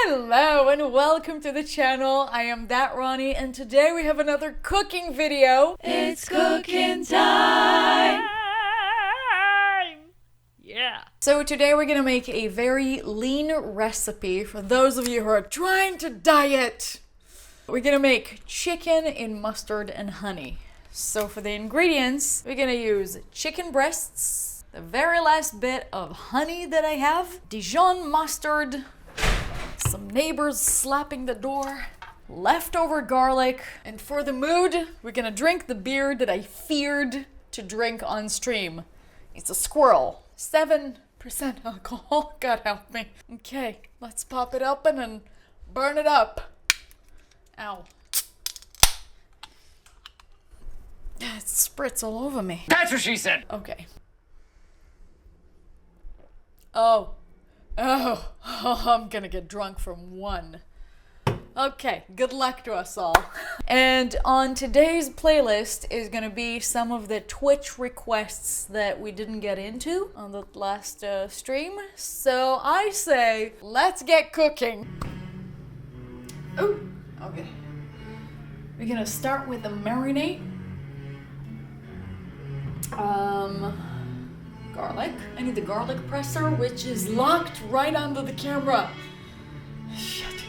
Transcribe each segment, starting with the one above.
Hello and welcome to the channel. I am ThatRoni and today we have another cooking video. It's cooking time! Yeah. So today we're gonna make a very lean recipe for those of you who are trying to diet. We're gonna make chicken in mustard and honey. So for the ingredients, we're gonna use chicken breasts, the very last bit of honey that I have, Dijon mustard, some neighbors slapping the door, leftover garlic, and for the mood, we're gonna drink the beer that I feared to drink on stream. It's a squirrel. 7% alcohol. God help me. Okay, let's pop it open and burn it up. Ow. It spritz all over me. That's what she said! Okay. Oh, I'm gonna get drunk from one. Okay, good luck to us all. And on today's playlist is gonna be some of the Twitch requests that we didn't get into on the last stream. So I say, let's get cooking. Oh, okay. We're gonna start with the marinate. Garlic. I need the garlic presser, which is locked right under the camera. Shit.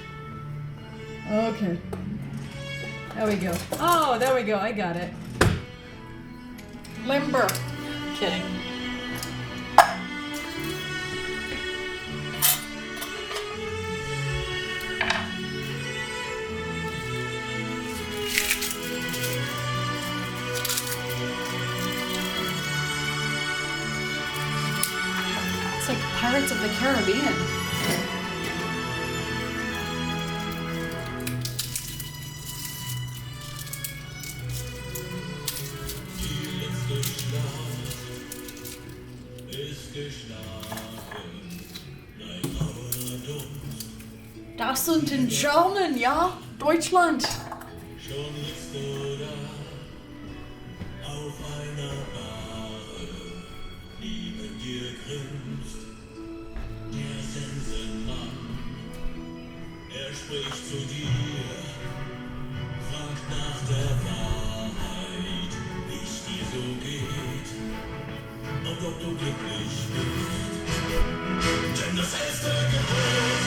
Okay. There we go. Oh, there we go. I got it. Limber. Kidding. It's like Pirates of the Caribbean. Das sind in German, ja? Deutschland. Schon liegst du da, auf einer Bahre, neben dir grinst der Sensenmann. Spricht zu dir, fragt nach der Wahrheit, wie es dir so geht und ob du glücklich bist. Denn das erste Gebot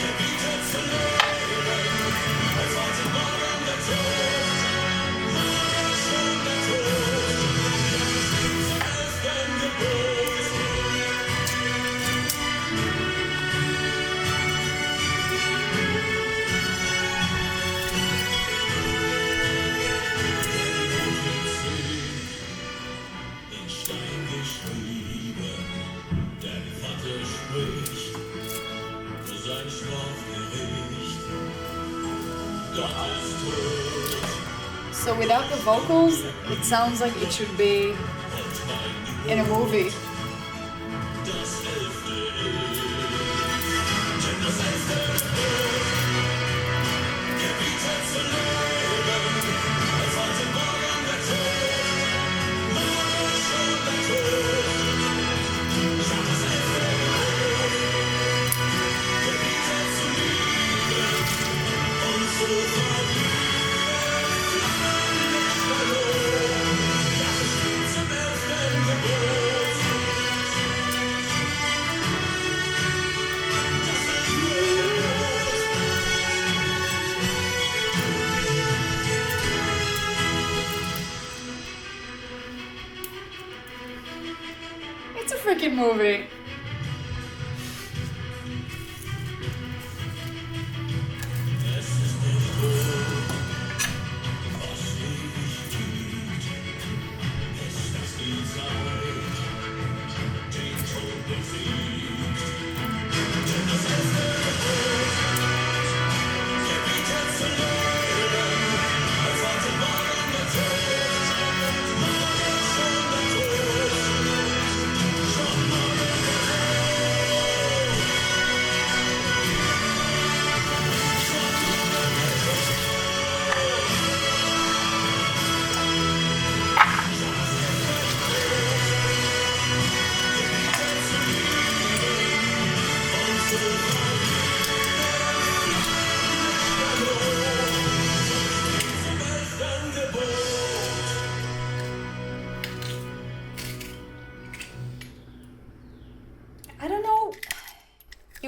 gebietet zu leben, als heute Morgen der Tod, morgen schon der Tod. Zum ersten Gebot. In Stein geschrieben, der Vater spricht, für sein Strafgericht. Gott ist tot. So without the vocals, it sounds like it should be in a movie. Das Elfte ist, denn das Elfte gebietet zu leben, als heute Morgen der Tod, morgen schon der Tod. Ja, das Elfte gebietet zu lieben und zu verlieben, Flammen nicht verloren. Das ist zum elften Gebot. Das ist Gebot. It's a freaking movie. Es ist nicht tot, was ewig liegt. Es ist die Zeit, den Tod besiegt. Denn das erste Gebot gebietet zu leben, als heute Morgen der Tod, morgen schon der Tod. Schon morgen der Tod.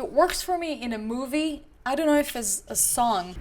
It works for me in a movie. I don't know if it's a song.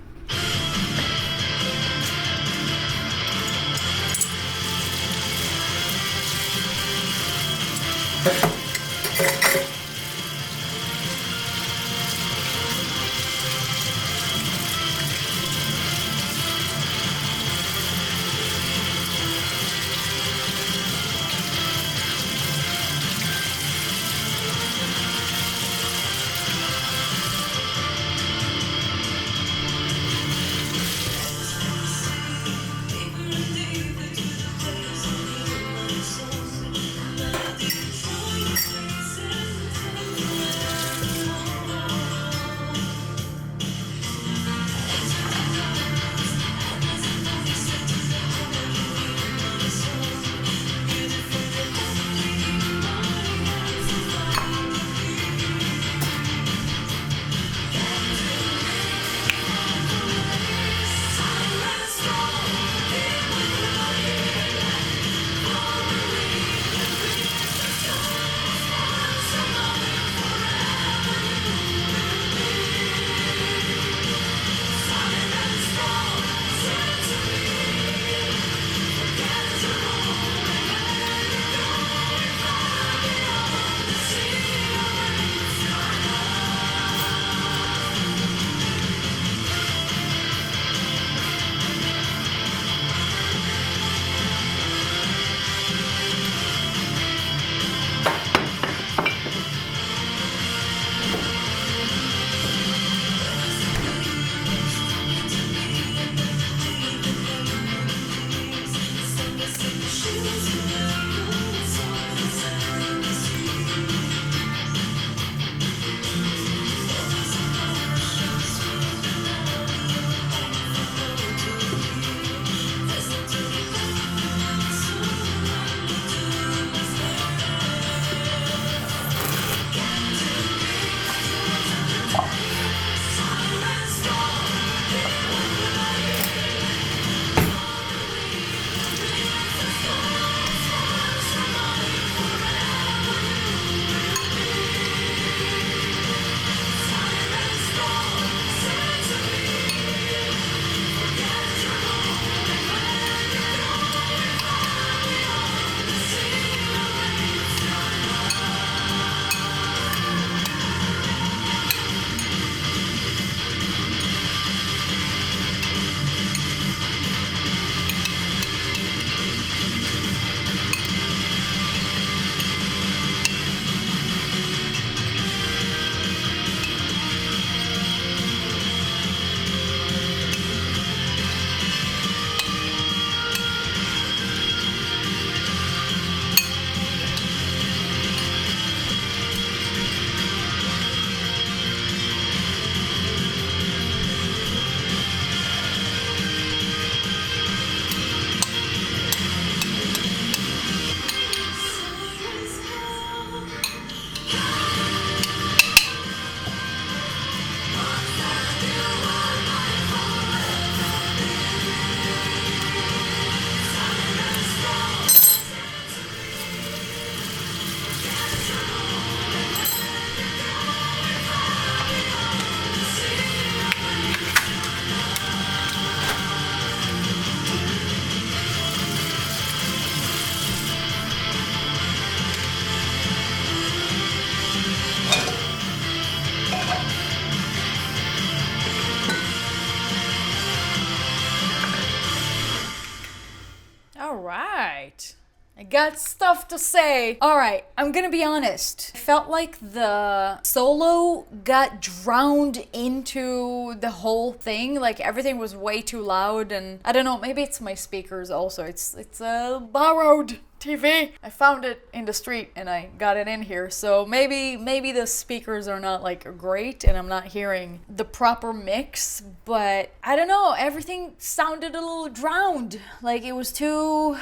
I got stuff to say. Alright, I'm gonna be honest. I felt like the solo got drowned into the whole thing. Like everything was way too loud, and I don't know, maybe it's my speakers also. It's a borrowed TV. I found it in the street and I got it in here. So maybe the speakers are not like great and I'm not hearing the proper mix, but I don't know, everything sounded a little drowned. Like it was too...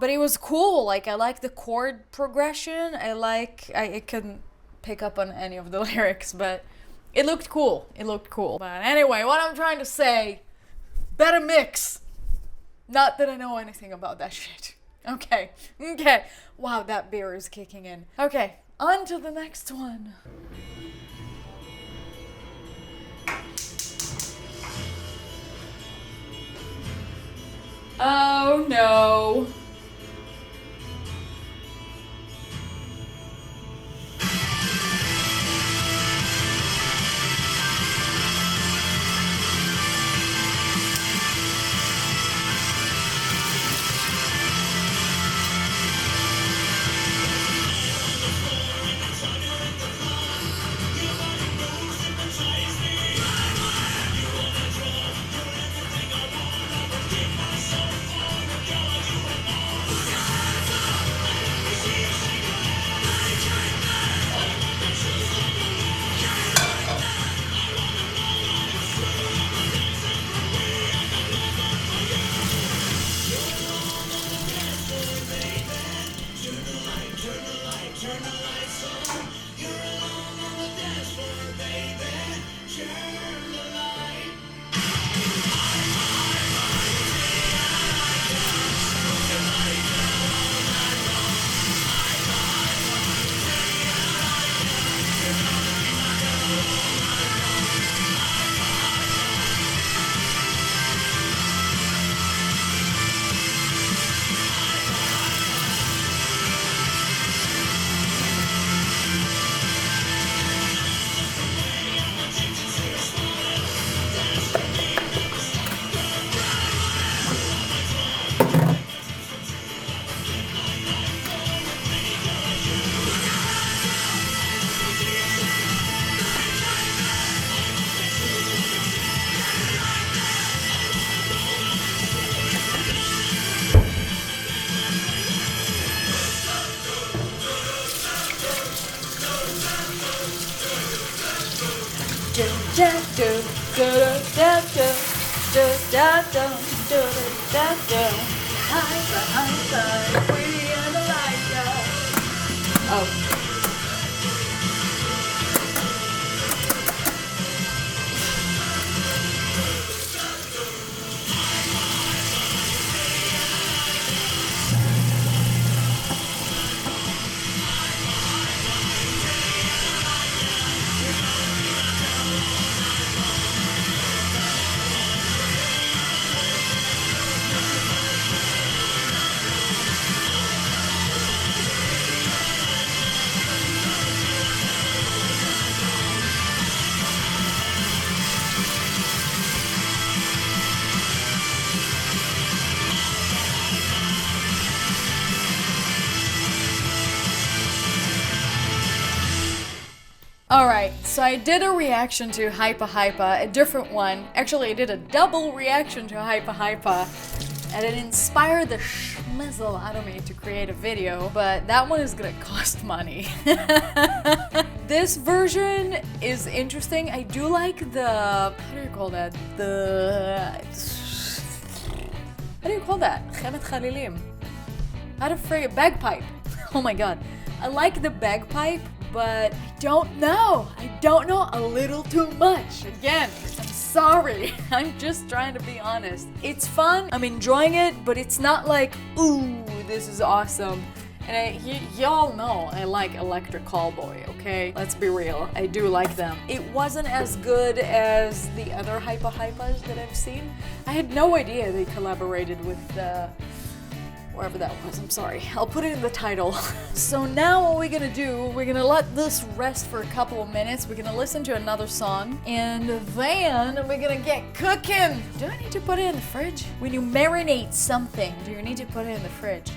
But it was cool. Like I like the chord progression. I couldn't pick up on any of the lyrics, but it looked cool. It looked cool. But anyway, what I'm trying to say, better mix. Not that I know anything about that shit. Okay. Wow, that beer is kicking in. Okay, on to the next one. Oh no. Oh. Alright, so I did a reaction to Hypa, a different one. Actually, I did a double reaction to Hypa, and it inspired the schmizzle out of me to create a video, but that one is gonna cost money. This version is interesting. I do like the... how do you call that? How do you call that? Chemet Khalilim. How to frig bagpipe. Oh my god. I like the bagpipe, but I don't know. I don't know a little too much. Again, I'm sorry. I'm just trying to be honest. It's fun. I'm enjoying it, but it's not like, ooh, this is awesome. And y'all know I like electric Callboy, okay? Let's be real. I do like them. It wasn't as good as the other Hypas that I've seen. I had no idea they collaborated with wherever that was, I'm sorry. I'll put it in the title. So now what we're gonna do, we're gonna let this rest for a couple of minutes. We're gonna listen to another song, and then we're gonna get cooking. Do I need to put it in the fridge? When you marinate something, do you need to put it in the fridge?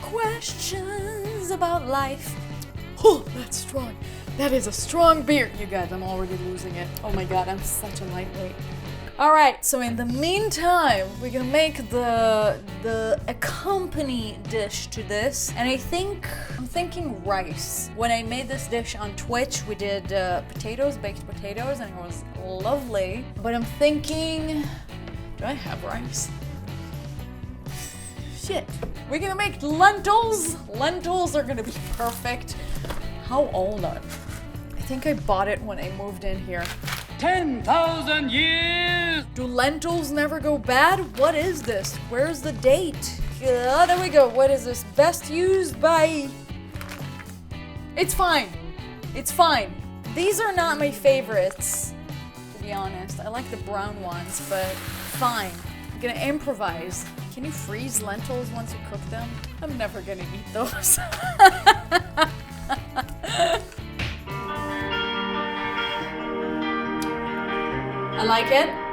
Questions about life. Oh, that's strong. That is a strong beer. You guys, I'm already losing it. Oh my god, I'm such a lightweight. Alright, so in the meantime, we're gonna make the accompany dish to this. And I'm thinking rice. When I made this dish on Twitch, we did potatoes, baked potatoes, and it was lovely. But I'm thinking, do I have rice? Shit. We're gonna make lentils. Lentils are gonna be perfect. How old are they? I think I bought it when I moved in here. 10,000 years! Do lentils never go bad? What is this? Where's the date? There we go. What is this? Best used by... It's fine. It's fine. These are not my favorites, to be honest. I like the brown ones, but fine. gonna improvise. Can you freeze lentils once you cook them? I'm never gonna eat those. I like it.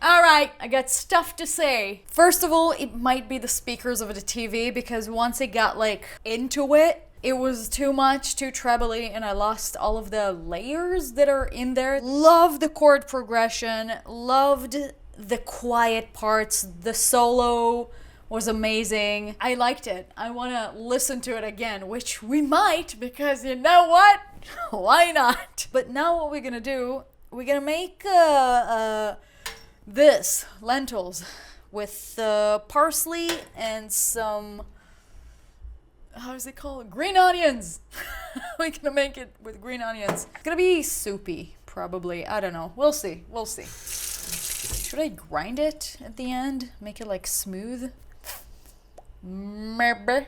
Alright, I got stuff to say. First of all, it might be the speakers of the TV because once it got like into it, it was too much, too trebly, and I lost all of the layers that are in there. Love the chord progression, loved the quiet parts, the solo was amazing. I liked it. I want to listen to it again, which we might, because you know what? Why not? But now what we're gonna do, we're gonna make this lentils with parsley and some, how is it called? Green onions. We're gonna make it with green onions. It's gonna be soupy, probably. I don't know. We'll see. We'll see. Should I grind it at the end? Make it like smooth? Maybe.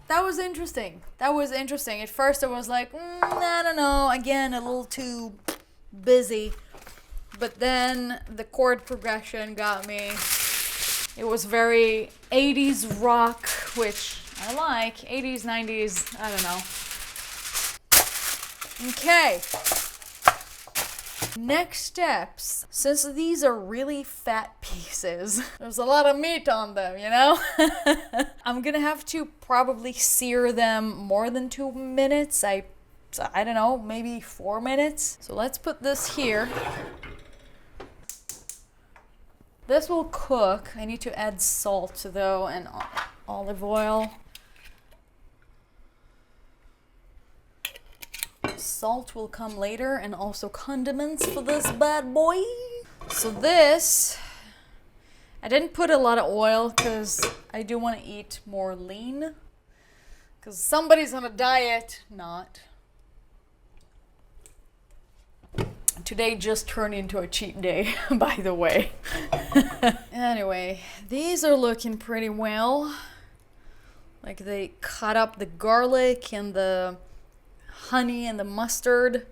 That was interesting. That was interesting. At first I was like, I don't know, again, a little too busy. But then the chord progression got me. It was very 80s rock, which I like. 80s, 90s, I don't know. Okay. Next steps. Since these are really fat pieces, there's a lot of meat on them, you know? I'm gonna have to probably sear them more than 2 minutes. I don't know, maybe 4 minutes. So let's put this here. This will cook. I need to add salt though and olive oil. Salt will come later, and also condiments for this bad boy. So this, I didn't put a lot of oil because I do want to eat more lean. Because somebody's on a diet, not. Today just turned into a cheat day, by the way. Anyway, these are looking pretty well. Like they cut up the garlic and the honey and the mustard.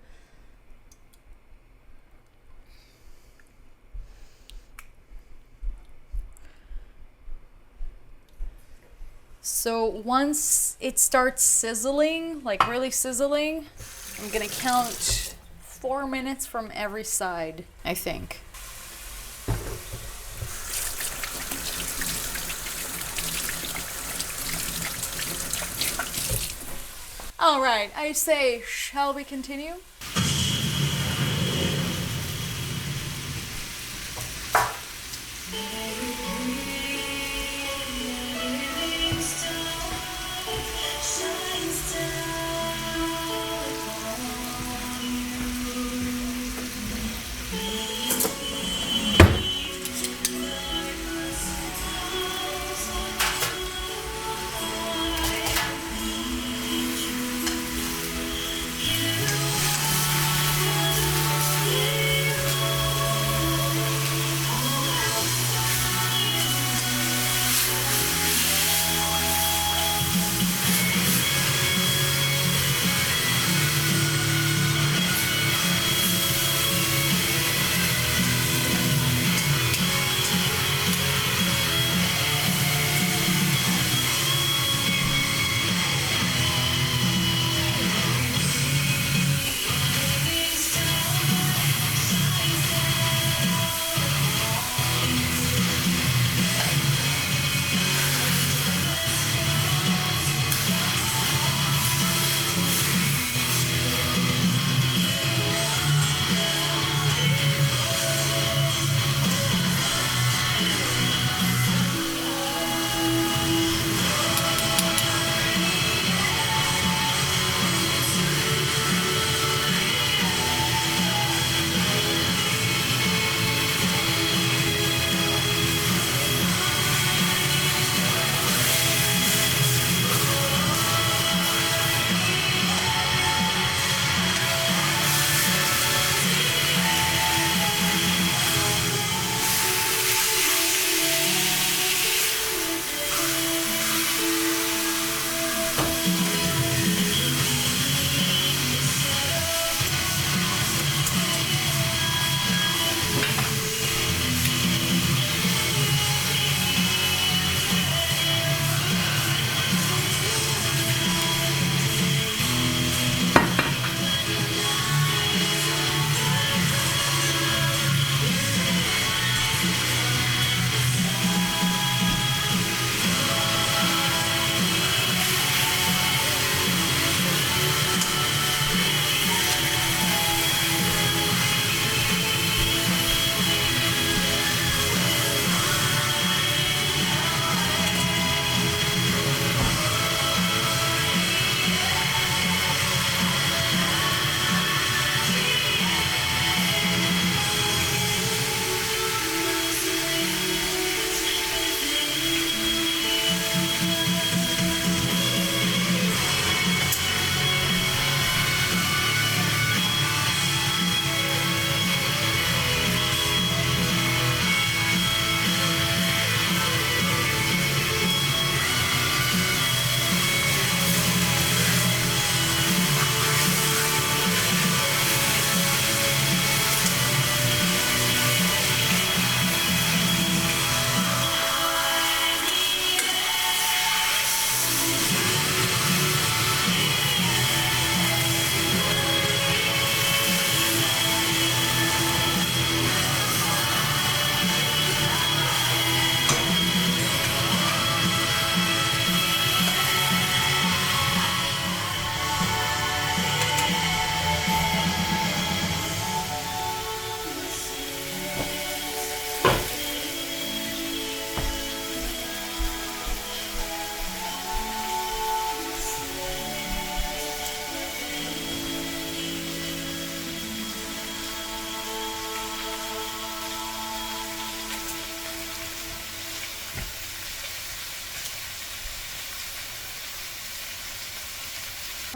So once it starts sizzling, like really sizzling, I'm gonna count 4 minutes from every side, I think. All right, I say, shall we continue?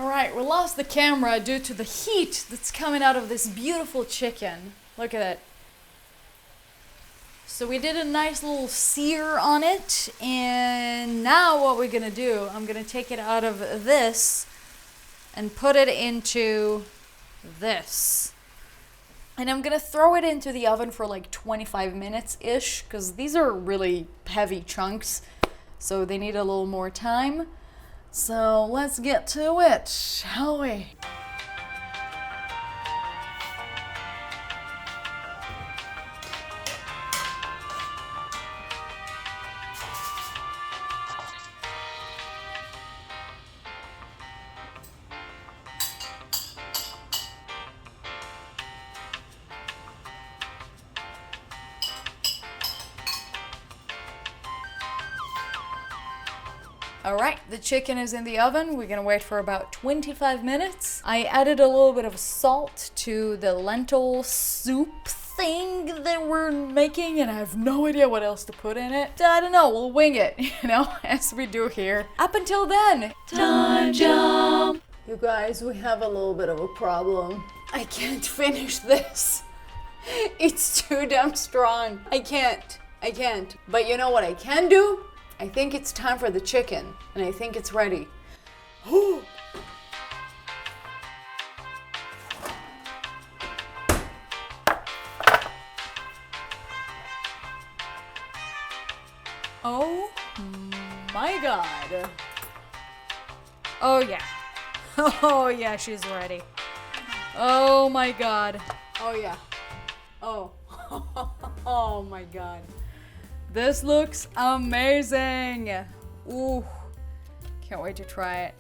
Alright, we lost the camera due to the heat that's coming out of this beautiful chicken. Look at it. So we did a nice little sear on it, and now what we're gonna do, I'm gonna take it out of this and put it into this. And I'm gonna throw it into the oven for like 25 minutes-ish, because these are really heavy chunks, so they need a little more time. So let's get to it, shall we? Alright, the chicken is in the oven. We're gonna wait for about 25 minutes. I added a little bit of salt to the lentil soup thing that we're making, and I have no idea what else to put in it. I don't know, we'll wing it, you know, as we do here. Up until then, time jump! You guys, we have a little bit of a problem. I can't finish this. It's too damn strong. I can't. But you know what I can do? I think it's time for the chicken, and I think it's ready. Oh my god. Oh yeah. Oh yeah, she's ready. Oh my god. Oh yeah. Oh. Oh my god. This looks amazing. Ooh, can't wait to try it.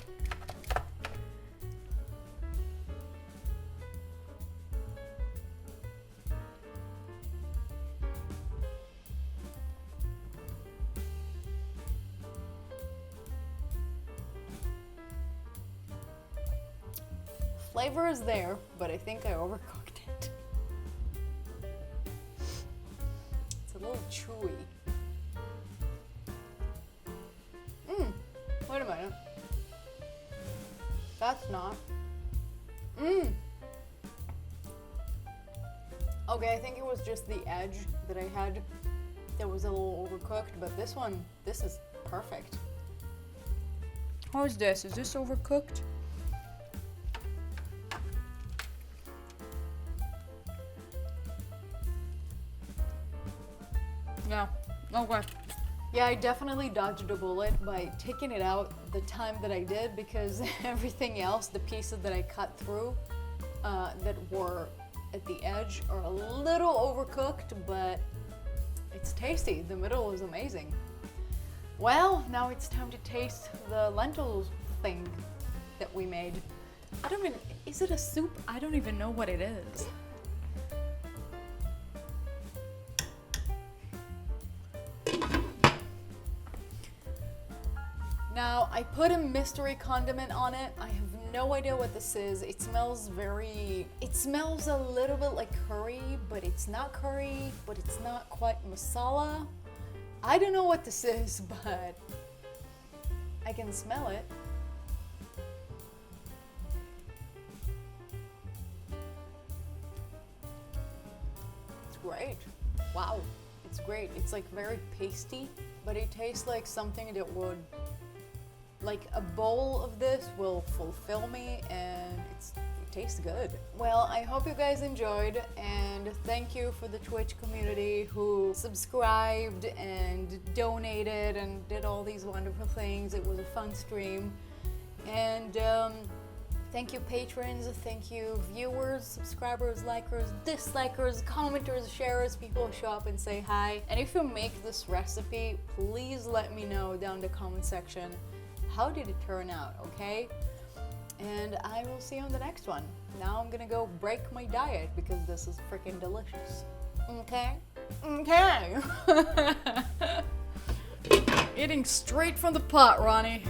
Flavor is there, but I think I overcooked it. It's a little chewy. Wait a minute. That's not. Okay, I think it was just the edge that I had that was a little overcooked, but this is perfect. How is this? Is this overcooked? Yeah, okay. Yeah, I definitely dodged a bullet by taking it out the time that I did, because everything else, the pieces that I cut through that were at the edge are a little overcooked, but it's tasty. The middle is amazing. Well, now it's time to taste the lentil thing that we made. Is it a soup? I don't even know what it is. Now, I put a mystery condiment on it. I have no idea what this is. It smells a little bit like curry, but it's not curry, but it's not quite masala. I don't know what this is, but I can smell it. It's great. Wow, it's great. It's like very pasty, but it tastes like something that would, like a bowl of this will fulfill me, and it tastes good. Well, I hope you guys enjoyed, and thank you for the Twitch community who subscribed and donated and did all these wonderful things. It was a fun stream. And thank you patrons, thank you viewers, subscribers, likers, dislikers, commenters, sharers, people who show up and say hi. And if you make this recipe, please let me know down in the comment section. How did it turn out, okay? And I will see you on the next one. Now I'm gonna go break my diet because this is freaking delicious. Okay? Okay. Eating straight from the pot, Ronnie.